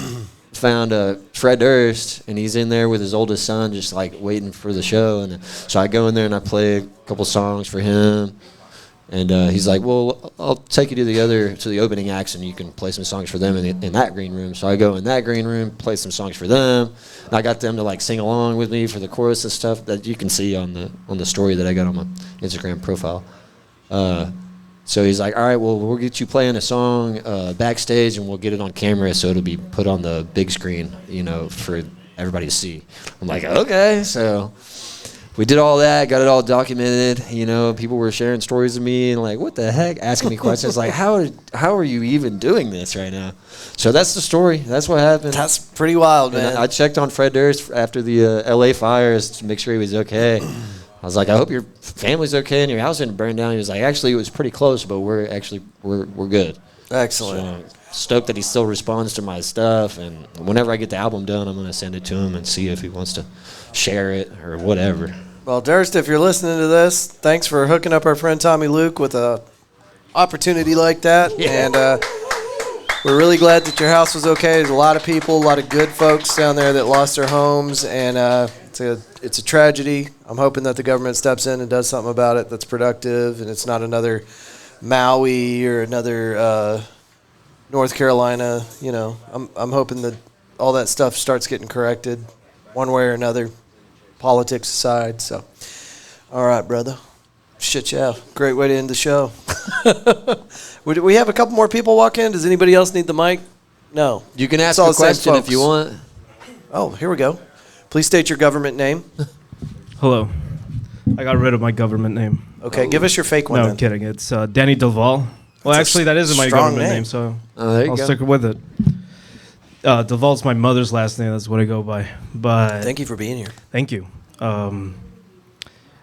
found Fred Durst, and he's in there with his oldest son just like waiting for the show. And so I go in there and I play a couple songs for him. And he's like, "Well, I'll take you to the opening acts, and you can play some songs for them in that green room." So I go in that green room, play some songs for them. And I got them to like sing along with me for the chorus and stuff that you can see on the story that I got on my Instagram profile. So he's like, "All right, well, we'll get you playing a song backstage, and we'll get it on camera so it'll be put on the big screen, for everybody to see." I'm like, "Okay." So we did all that, got it all documented. People were sharing stories of me and like, "What the heck?" Asking me questions like, how are you even doing this right now? So that's the story. That's what happened. That's pretty wild, man. And I checked on Fred Durst after the LA fires to make sure he was okay. I was like, "I hope your family's okay and your house didn't burn down." He was like, "Actually, it was pretty close, but we're good." Excellent. So, stoked that he still responds to my stuff, and whenever I get the album done, I'm gonna send it to him and see if he wants to share it or whatever. Well, Durst, if you're listening to this, thanks for hooking up our friend Tommy Luke with a opportunity like that. Yeah. And we're really glad that your house was okay. There's a lot of people, a lot of good folks down there that lost their homes, and it's a tragedy. I'm hoping that the government steps in and does something about it that's productive, and it's not another Maui or another North Carolina. I'm hoping that all that stuff starts getting corrected one way or another, politics aside. So, all right, brother. Shit, yeah. Great way to end the show. We have a couple more people walk in. Does anybody else need the mic? No. You can ask a question if you want. Oh, here we go. Please state your government name. Hello. I got rid of my government name. Okay, give us your fake one. No, then. I'm kidding. It's Danny Duval. Well, actually, that isn't my government name, so I'll stick with it. Duval's my mother's last name. That's what I go by. But thank you for being here. Thank you.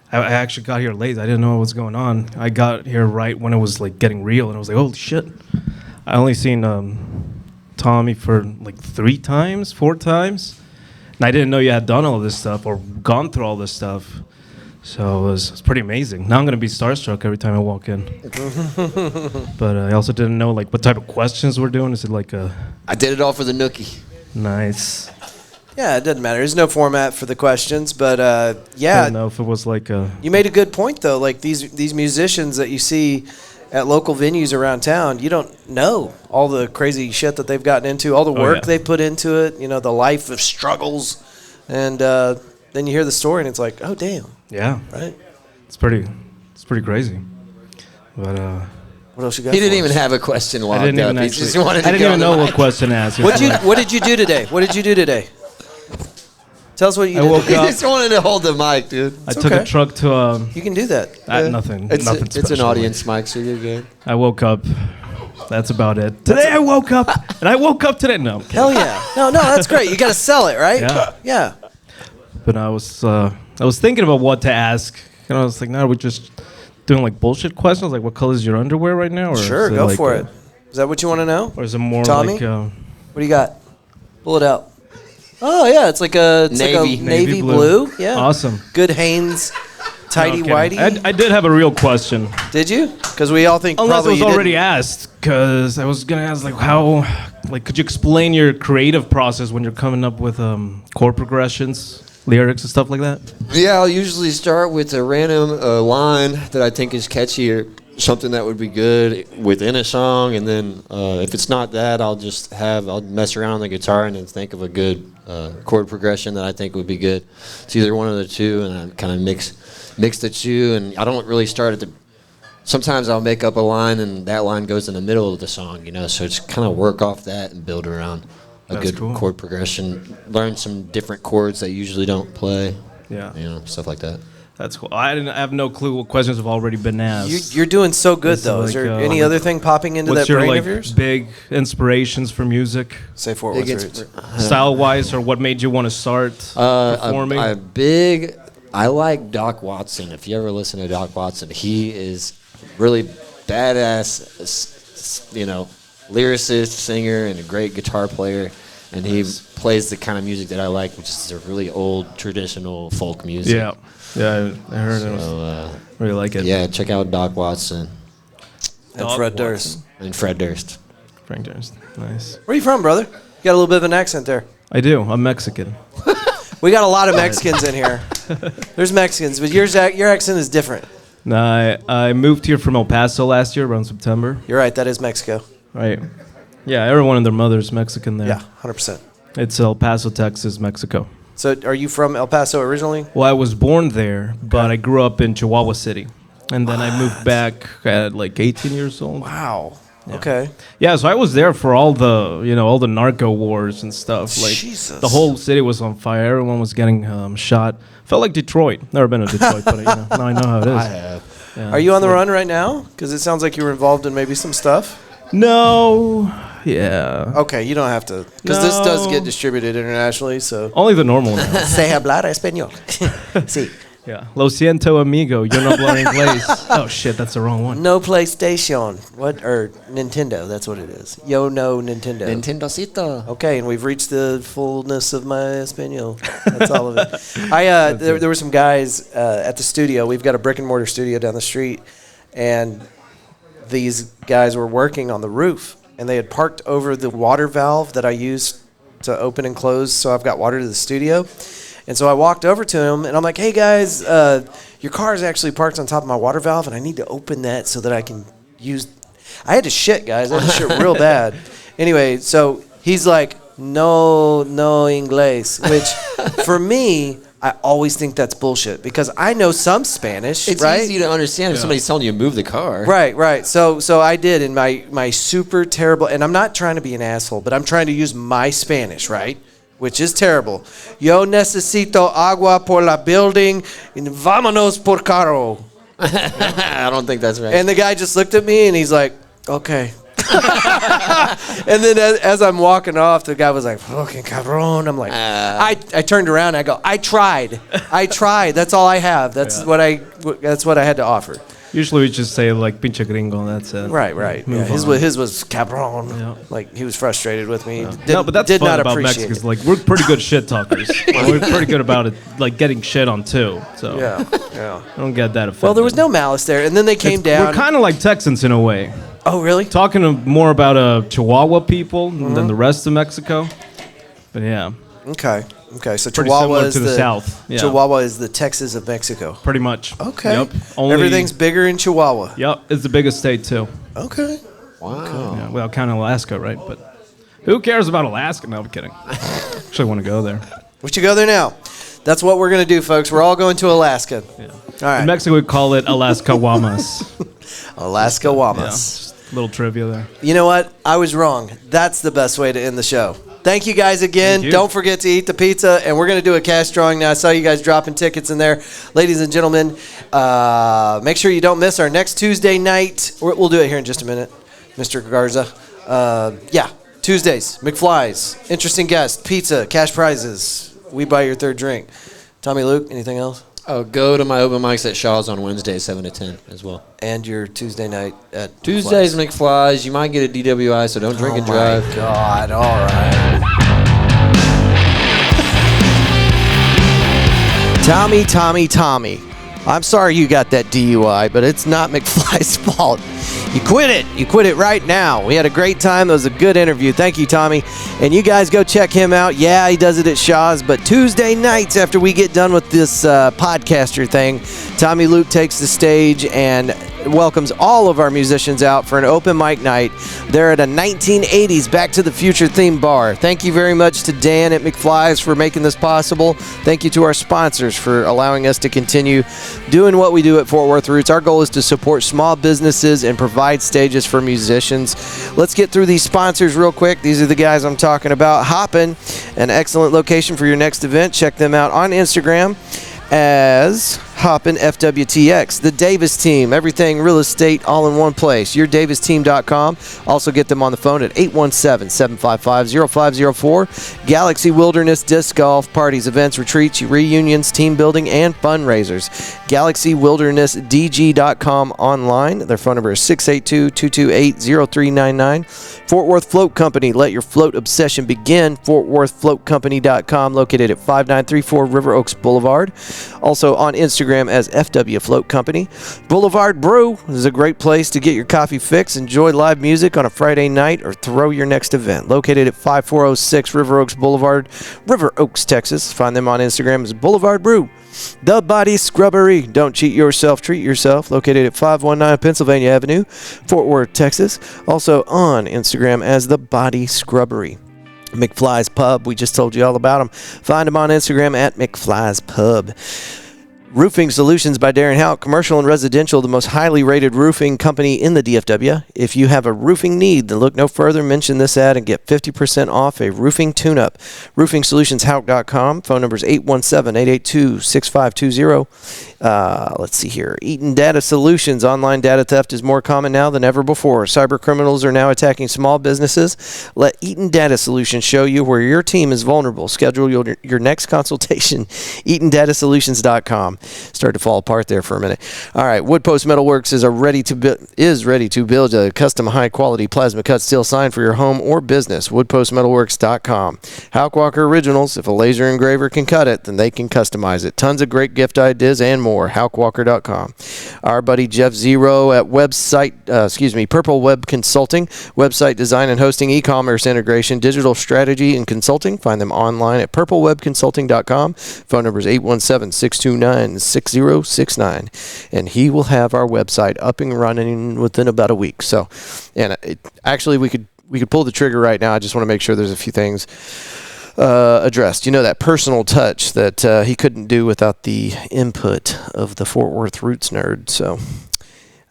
I actually got here late. I didn't know what was going on. I got here right when it was like getting real, and I was like, "Holy shit!" I only seen Tommy for like 4 times, and I didn't know you had done all this stuff or gone through all this stuff. So it was pretty amazing. Now I'm gonna be starstruck every time I walk in. But I also didn't know like what type of questions we're doing. Is it like a? I did it all for the nookie. Nice. Yeah, it doesn't matter. There's no format for the questions, but yeah. I don't know if it was like a. You made a good point though. Like these musicians that you see at local venues around town, you don't know all the crazy shit that they've gotten into, all the work they've put into it. The life of struggles, and then you hear the story and it's like, oh damn. Yeah. Right. It's pretty crazy, but. What else you got? He didn't even have a question locked I didn't up. even He actually, just wanted to I didn't go even know on the what question to ask. What did you do today? What did you do today? Tell us what you I did. woke He up. just wanted to hold the mic, dude. I took okay. a truck to You can do that. nothing. It's nothing it's an special. audience mic, so you're good. I woke up. That's about it. Today I woke up, and I woke up today. No, I'm kidding. Hell yeah. No, that's great. You got to sell it, right? Yeah. Yeah. But I was thinking about what to ask. And I was like, no, we're just doing like bullshit questions. Like, what color is your underwear right now? Or Sure, is go like for it. Is that what you want to know? Or is it more Tommy? like What do you got? Pull it out. Oh yeah, it's like a Navy. navy blue. Yeah. Awesome. Good Hanes, tighty No, I'm kidding. whitey. I did have a real question. Did you? Because we all think Unless it probably was you already didn't. asked, because I was gonna ask like how, like, could you explain your creative process when you're coming up with chord progressions, lyrics, and stuff like that? Yeah, I'll usually start with a random line that I think is catchy or something that would be good within a song, and then if it's not that, I'll mess around on the guitar and then think of a good chord progression that I think would be good. It's either one of the two, and I kind of mix the two, and I don't really start at the. Sometimes I'll make up a line, and that line goes in the middle of the song, so it's kind of work off that and build around a That's good cool. chord progression. Learn some different chords that you usually don't play. Yeah. Stuff like that. That's cool. I have no clue what questions have already been asked. You're doing so good This is though. Is like, there any other thing popping into What's that your brain like of yours? big inspirations for music, Say Fort Worth Roots. style-wise, or what made you want to start performing? I like Doc Watson. If you ever listen to Doc Watson, he is really badass, lyricist, singer, and a great guitar player. And he plays the kind of music that I like, which is a really old, traditional folk music. Yeah, I heard it. So, Really like it. yeah, check out Doc Watson And Doc Fred Watson. Durst. and Fred Durst. Frank Durst. Nice. Where are you from, brother? You got a little bit of an accent there. I do. I'm Mexican. We got a lot of Mexicans in here. There's Mexicans, but your accent is different. No, I moved here from El Paso last year around September. You're right. That is Mexico. Right. Yeah, everyone and their mother's Mexican there. Yeah, 100%. It's El Paso, Texas, Mexico. So, are you from El Paso originally? Well, I was born there, but I grew up in Chihuahua City. And then I moved back at like 18 years old. Wow. Okay. Yeah, so I was there for all the narco wars and stuff. Like Jesus. the whole city was on fire. Everyone was getting shot. Felt like Detroit. Never been to Detroit, but now I know how it is. I have. Yeah. Are you on the run right now? Because it sounds like you were involved in maybe some stuff. No. Yeah. Okay, you don't have to. Because this does No. get distributed internationally, so. Only the normal now. Se hablar español. Sí. Yeah. Lo siento, amigo. Yo no hablo inglés. Oh shit, that's the wrong one. No PlayStation. What? Or Nintendo. That's what it is. Yo no Nintendo. Nintendocito. Okay, and we've reached the fullness of my Espanol. That's all of it. There were some guys at the studio. We've got a brick and mortar studio down the street, and these guys were working on the roof, and they had parked over the water valve that I use to open and close, so I've got water to the studio. And so I walked over to him, and I'm like, hey, guys, your car is actually parked on top of my water valve, and I need to open that so that I can use... I had to shit, guys. I had to shit real bad. Anyway, so he's like, no inglés, which for me, I always think that's bullshit because I know some Spanish, It's right? easy to understand if somebody's telling you to move the car. Right. So I did in my super terrible, and I'm not trying to be an asshole, but I'm trying to use my Spanish, right? Which is terrible. Yo necesito agua por la building, and vámonos por carro. I don't think that's right. And the guy just looked at me, and he's like, okay. And then as I'm walking off, the guy was like, fucking cabron. I'm like, I turned around, and I go, I tried. That's all I have. That's what I had to offer. Usually we just say like pinche gringo. That's it. Right. Yeah, Move his on. was cabron. Yeah. Like he was frustrated with me. No, but that's did fun not about appreciate Mexicans. it. Like we're pretty good shit talkers. We're pretty good about it, like getting shit on too. So Yeah. I don't get that offended. Well, there was no malice there, and then they came down. We're kind of like Texans in a way. Oh, really? Talking more about Chihuahua people Mm-hmm. than the rest of Mexico. But yeah, Okay. So pretty Chihuahua similar is to the South. Yeah. Chihuahua is the Texas of Mexico. pretty much. Okay. Yep. Only, Everything's bigger in Chihuahua. Yep. It's the biggest state too. Okay. Wow. Yeah, well, kind of Alaska, right? But who cares about Alaska? No, I'm kidding. Actually, want to go there. We should go there now. That's what we're gonna do, folks. We're all going to Alaska. Yeah. All right. In Mexico, we call it Alaska Wamas. Alaska Yeah. Wamas. Little trivia there. You know what? I was wrong. That's the best way to end the show. Thank you guys again. Thank you. Don't forget to eat the pizza, and we're going to do a cash drawing now. I saw you guys dropping tickets in there. Ladies and gentlemen, make sure you don't miss our next Tuesday night. We'll do it here in just a minute, Mr. Garza. Tuesdays, McFly's, interesting guest, pizza, cash prizes. We buy your third drink. Tommy, Luke, anything else? Oh, go to my open mics at Shaw's on Wednesday, 7 to 10 as well. And your Tuesday night at Tuesdays, McFly's. You might get a DWI, so don't drink and drive. Oh, my God. All right. Tommy. I'm sorry you got that DUI, but it's not McFly's fault. You quit it. You quit it right now. We had a great time. That was a good interview. Thank you, Tommy. And you guys go check him out. Yeah, he does it at Shaw's, but Tuesday nights after we get done with this podcaster thing, Tommy Luke takes the stage and welcomes all of our musicians out for an open mic night. They're at a 1980s Back to the Future themed bar. Thank you very much to Dan at McFly's for making this possible. Thank you to our sponsors for allowing us to continue doing what we do at Fort Worth Roots. Our goal is to support small businesses and provide stages for musicians. Let's get through these sponsors real quick. These are the guys I'm talking about. Hoppin, an excellent location for your next event. Check them out on Instagram as Hoppin FWTX. The Davis Team, everything real estate all in one place. YourDavisTeam.com. Also get them on the phone at 817-755-0504. Galaxy Wilderness Disc Golf, parties, events, retreats, reunions, team building, and fundraisers. GalaxyWildernessDG.com online. Their phone number is 682-228-0399. Fort Worth Float Company, let your float obsession begin. FortWorthFloatCompany.com, located at 5934 River Oaks Boulevard. Also on Instagram as FW Float Company. Boulevard Brew is a great place to get your coffee fix, enjoy live music on a Friday night, or throw your next event. Located at 5406 River Oaks Boulevard, River Oaks, Texas. Find them on Instagram as Boulevard Brew. The Body Scrubbery. Don't cheat yourself, treat yourself. Located at 519 Pennsylvania Avenue, Fort Worth, Texas. Also on Instagram as The Body Scrubbery. McFly's Pub, we just told you all about them. Find them on Instagram at McFly's Pub. Roofing Solutions by Darren Howe, commercial and residential, the most highly rated roofing company in the DFW. If you have a roofing need, then look no further. Mention this ad and get 50% off a roofing tune-up. RoofingSolutionsHouck.com. Phone number is 817-882-6520. Let's see here. Eaton Data Solutions. Online data theft is more common now than ever before. Cyber criminals are now attacking small businesses. Let Eaton Data Solutions show you where your team is vulnerable. Schedule your next consultation. EatonDataSolutions.com. Started to fall apart there for a minute. All right, Woodpost Metalworks is ready to build a custom high-quality plasma cut steel sign for your home or business. WoodpostMetalworks.com. Houck Walker Originals. If a laser engraver can cut it, then they can customize it. Tons of great gift ideas and more. HouckWalker.com. Our buddy Jeff Zero at Purple Web Consulting. Website design and hosting, e-commerce integration, digital strategy and consulting. Find them online at purplewebconsulting.com. Phone number is 817-629-6069, and he will have our website up and running within about a week. So, and actually we could pull the trigger right now. I just want to make sure there's a few things addressed. You know, that personal touch that he couldn't do without the input of the Fort Worth Roots nerd. So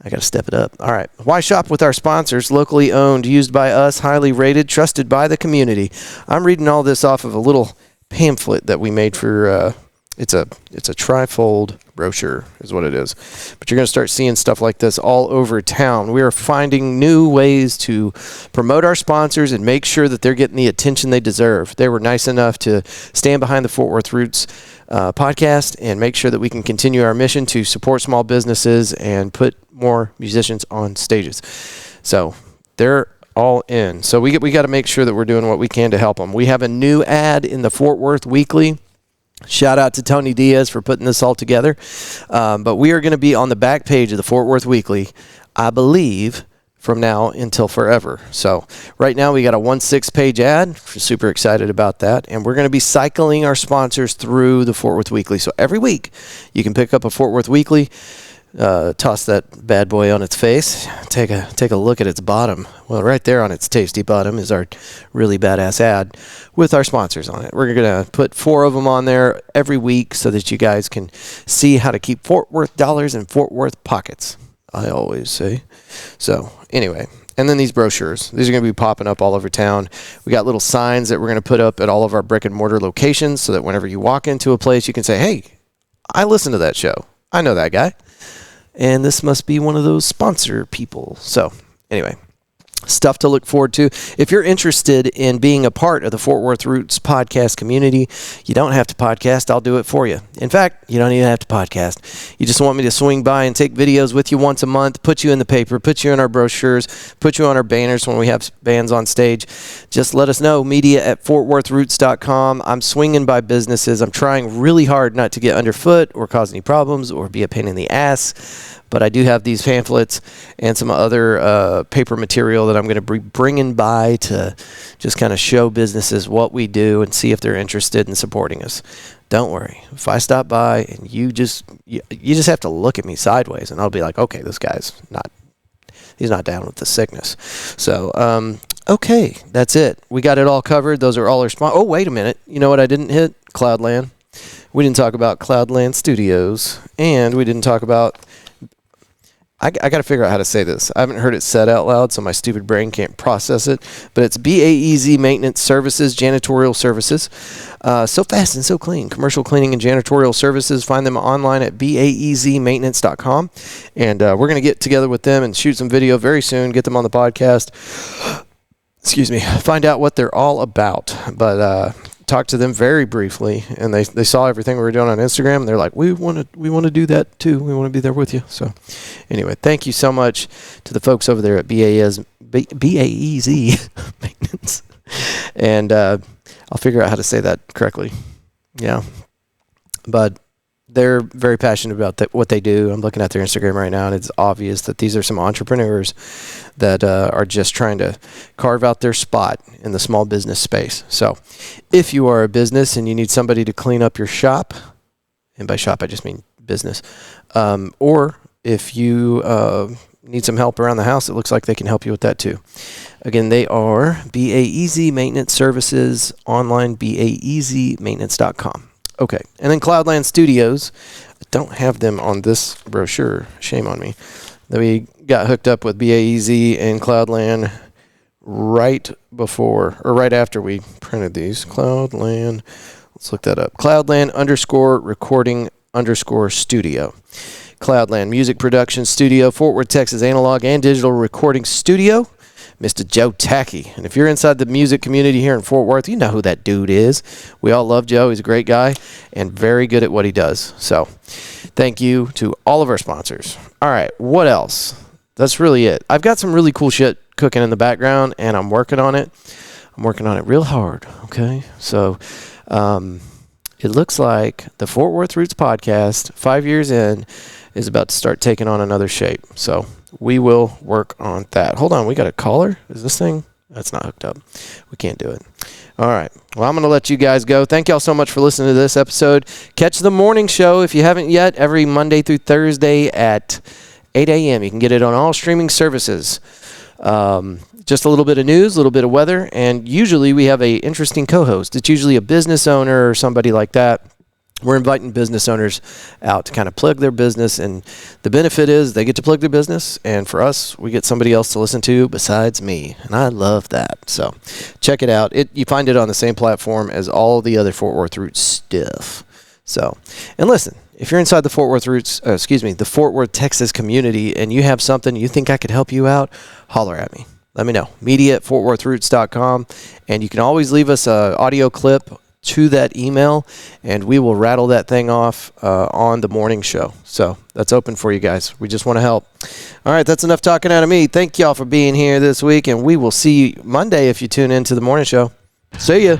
I got to step it up. All right. Why shop with our sponsors? Locally owned, used by us, highly rated, trusted by the community. I'm reading all this off of a little pamphlet that we made for it's a trifold brochure is what it is. But you're going to start seeing stuff like this all over town. We are finding new ways to promote our sponsors and make sure that they're getting the attention they deserve. They were nice enough to stand behind the Fort Worth Roots podcast and make sure that we can continue our mission to support small businesses and put more musicians on stages. So they're all in. So we got to make sure that we're doing what we can to help them. We have a new ad in the Fort Worth Weekly. Shout out to Tony Diaz for putting this all together. But we are going to be on the back page of the Fort Worth Weekly, I believe, from now until forever. So right now we got a 1/6-page ad. We're super excited about that. And we're going to be cycling our sponsors through the Fort Worth Weekly. So every week you can pick up a Fort Worth Weekly, toss that bad boy on its face, take a look at its bottom. Well, right there on its tasty bottom is our really badass ad with our sponsors on it. We're going to put 4 of them on there every week so that you guys can see how to keep Fort Worth dollars in Fort Worth pockets, I always say. So anyway, And then these brochures. These are going to be popping up all over town. We got little signs that we're going to put up at all of our brick and mortar locations so that whenever you walk into a place, you can say, hey, I listen to that show. I know that guy. And this must be one of those sponsor people. So anyway, stuff to look forward to. If you're interested in being a part of the Fort Worth Roots podcast community, you don't have to podcast. I'll do it for you. In fact, you don't even have to podcast. You just want me to swing by and take videos with you once a month, put you in the paper, put you in our brochures, put you on our banners when we have bands on stage. Just let us know. media@fortworthroots.com. I'm swinging by businesses. I'm trying really hard not to get underfoot or cause any problems or be a pain in the ass. But I do have these pamphlets and some other paper material that I'm going to be bringing by to just kind of show businesses what we do and see if they're interested in supporting us. Don't worry. If I stop by and you just have to look at me sideways and I'll be like, okay, this guy's he's not down with the sickness. So, okay, that's it. We got it all covered. Those are all our oh, wait a minute. You know what I didn't hit? Cloudland. We didn't talk about Cloudland Studios, and we didn't talk about I got to figure out how to say this. I haven't heard it said out loud, so my stupid brain can't process it. But it's BAEZ Maintenance Services, Janitorial Services. So fast and so clean. Commercial cleaning and janitorial services. Find them online at baezmaintenance.com. And we're going to get together with them and shoot some video very soon. Get them on the podcast. Excuse me. Find out what they're all about. But talked to them very briefly, and they saw everything we were doing on Instagram, and they're like, we want to do that too. We want to be there with you. So anyway, thank you so much to the folks over there at BAEZ Maintenance. And I'll figure out how to say that correctly. Yeah. But they're very passionate about what they do. I'm looking at their Instagram right now, and it's obvious that these are some entrepreneurs that are just trying to carve out their spot in the small business space. So if you are a business and you need somebody to clean up your shop, and by shop I just mean business, or if you need some help around the house, it looks like they can help you with that too. Again, they are BAEZ Maintenance Services, online baezmaintenance.com. Okay, and then Cloudland Studios. I don't have them on this brochure. Shame on me. We got hooked up with BAEZ and Cloudland right after we printed these. Cloudland, let's look that up. Cloudland _recording_studio. Cloudland Music Production Studio, Fort Worth, Texas, analog and digital recording studio. Mr. Joe Tacky. And if you're inside the music community here in Fort Worth, you know who that dude is. We all love Joe. He's a great guy and very good at what he does. So thank you to all of our sponsors. All right, what else? That's really it. I've got some really cool shit cooking in the background, and I'm working on it. I'm working on it real hard, okay? So it looks like the Fort Worth Roots podcast, 5 years in, is about to start taking on another shape. So we will work on that. Hold on, we got a caller? Is this thing? That's not hooked up. We can't do it. All right. Well, I'm going to let you guys go. Thank y'all so much for listening to this episode. Catch the morning show if you haven't yet, every Monday through Thursday at 8 a.m. You can get it on all streaming services. Just a little bit of news, a little bit of weather, and usually we have a interesting co-host. It's usually a business owner or somebody like that. We're inviting business owners out to kind of plug their business, and the benefit is they get to plug their business, and for us, we get somebody else to listen to besides me, and I love that. So check it out. You find it on the same platform as all the other Fort Worth Roots stuff. So, and listen, if you're inside the Fort Worth Roots, the Fort Worth, Texas community, and you have something you think I could help you out, holler at me. Let me know. media@fortworthroots.com, and you can always leave us an audio clip to that email, and we will rattle that thing off on the morning show. So that's open for you guys. We just want to help. All right, that's enough talking out of me. Thank y'all for being here this week, and we will see you Monday if you tune into the morning show. See ya.